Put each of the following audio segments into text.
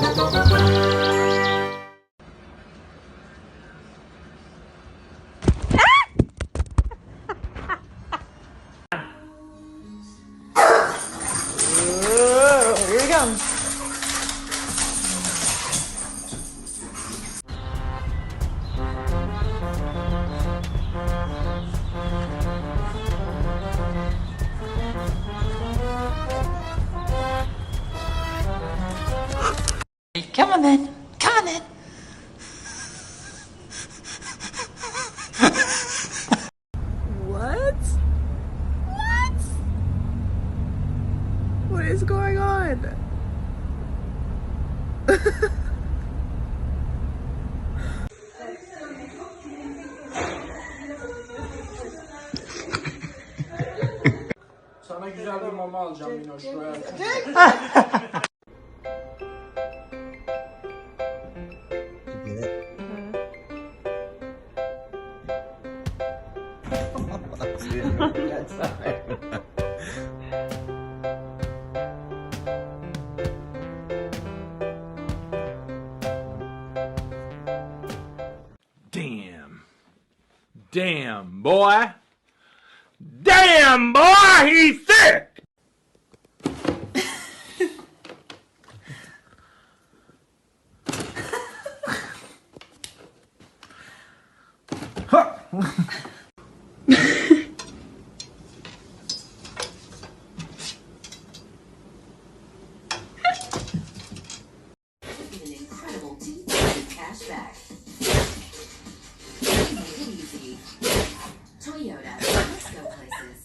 Here he comes. Come on then. Come on then. What? What? What is going on? Sana güzel bir mama alacağım Minoş. Damn. Damn, boy. Damn, boy, he's thick. An incredible $2,000 cash back. Make it easy. Toyota. Let's go places.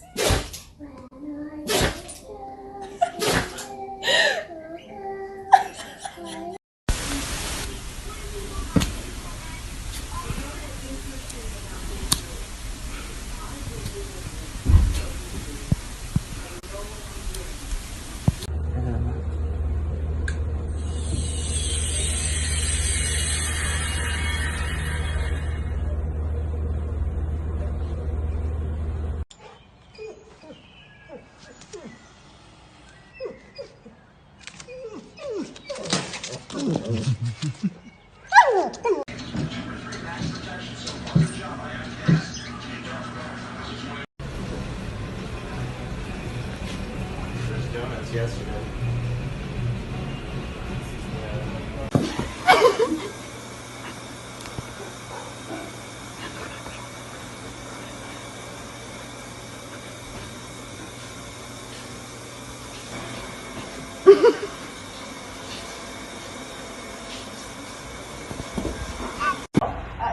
Donuts yesterday.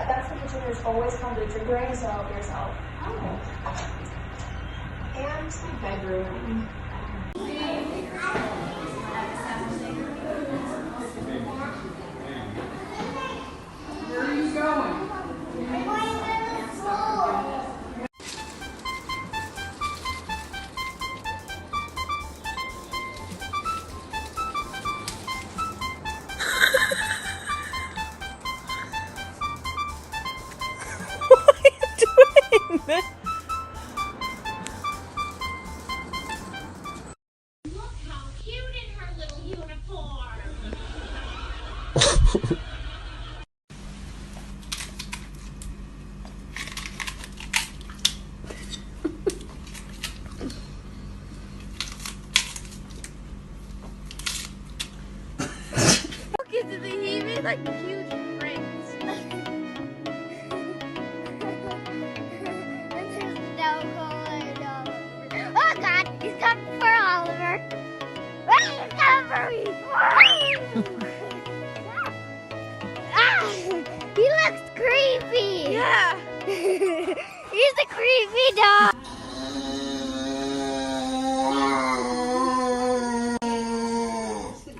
That's the kitchen. There's always kombucha brewing, so help yourself. Oh. And my bedroom. Where are you going? Look how cute in her little uniform. Look into the heaving like huge rings. And there's no going over. Oh God, he's coming for Oliver. He's coming for me. Ah, he looks creepy. Yeah. He's a creepy dog.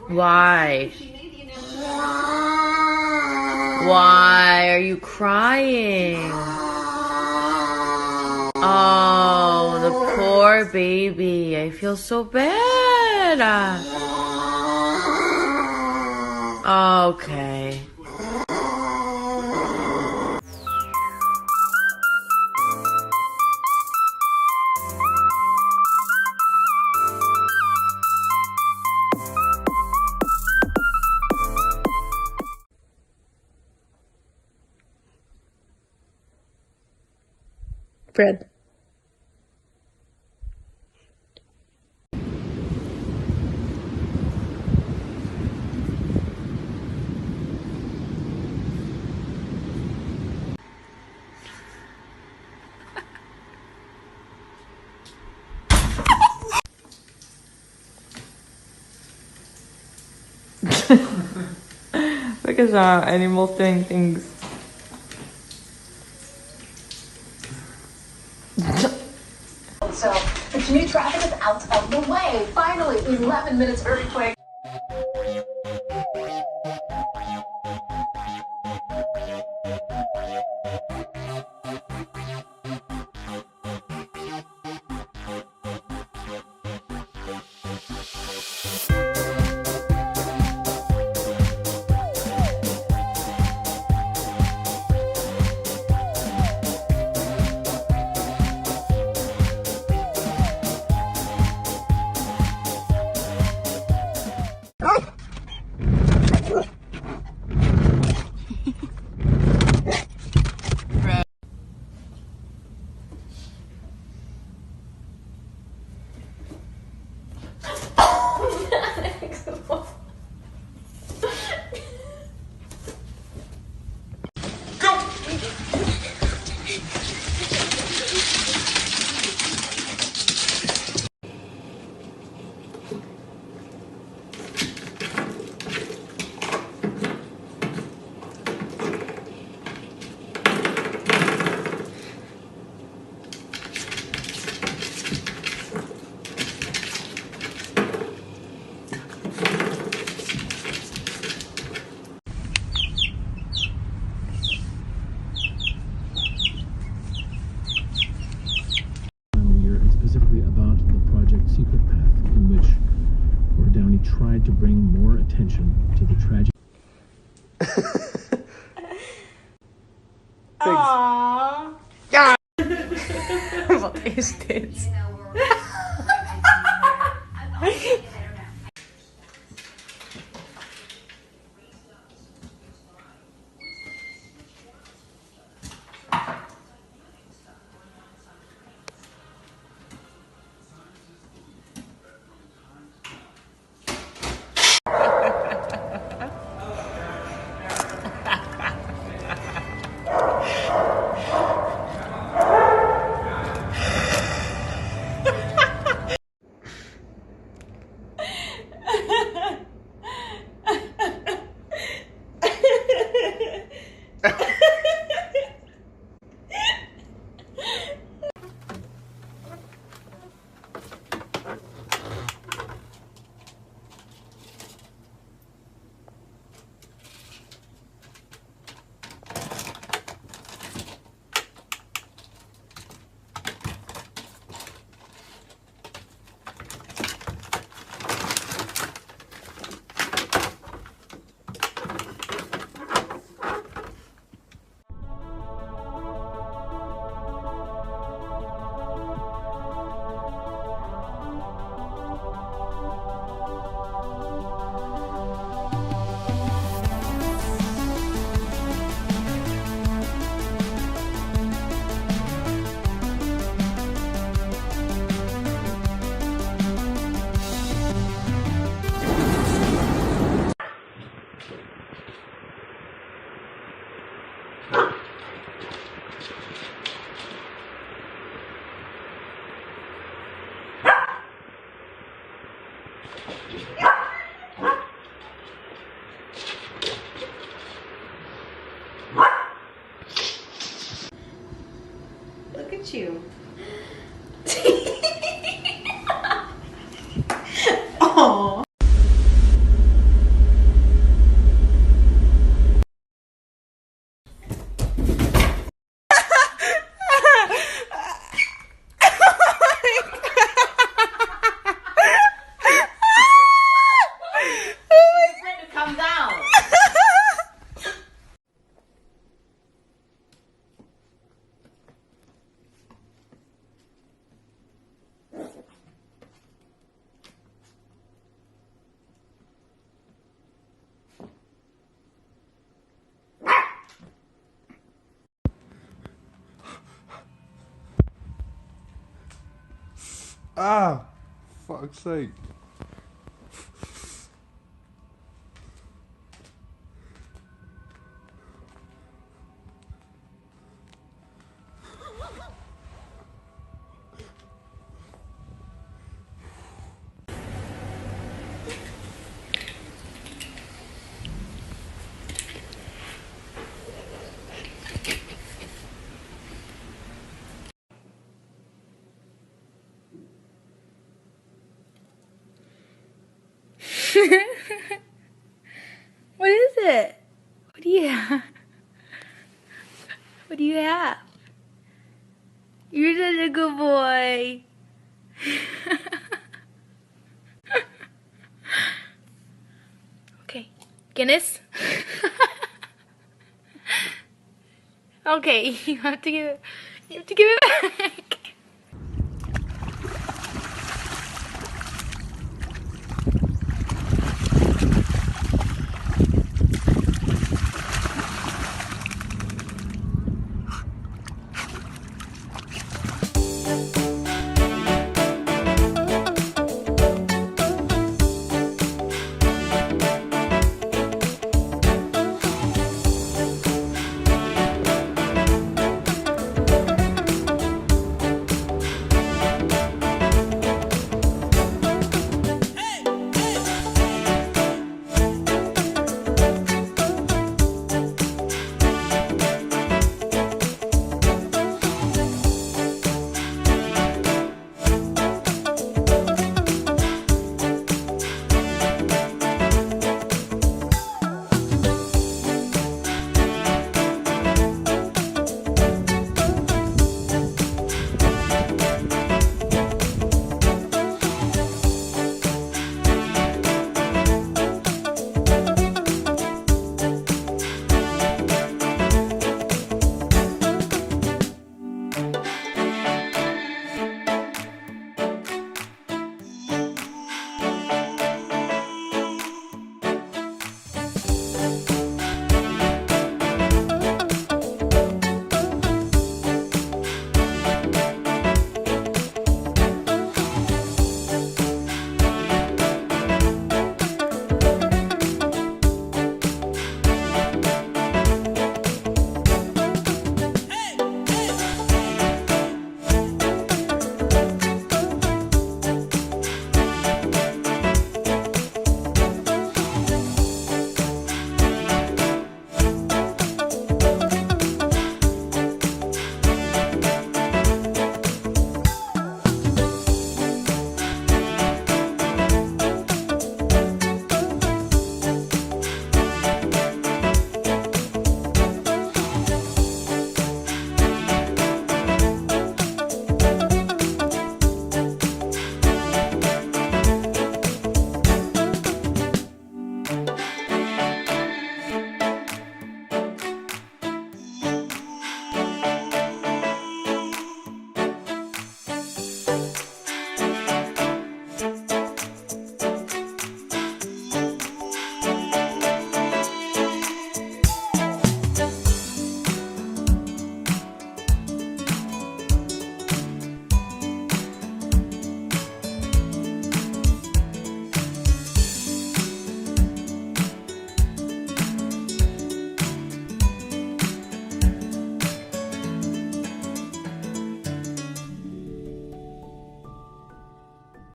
Why? Why are you crying? Oh, the poor baby. I feel so bad. Okay. spread. Look at that, animals doing things. So the commute traffic is out of the way. Finally, 11 minutes very quick. Specifically about the project Secret Path, in which Downey tried to bring more attention to the tragic. Aww. Wat is dit? Look at you. Oh. Come down. Ah, fuck's sake. What is it? What do you have? What do you have? You're such a good boy. Okay, Guinness. Okay, you have to give it. You have to give it back.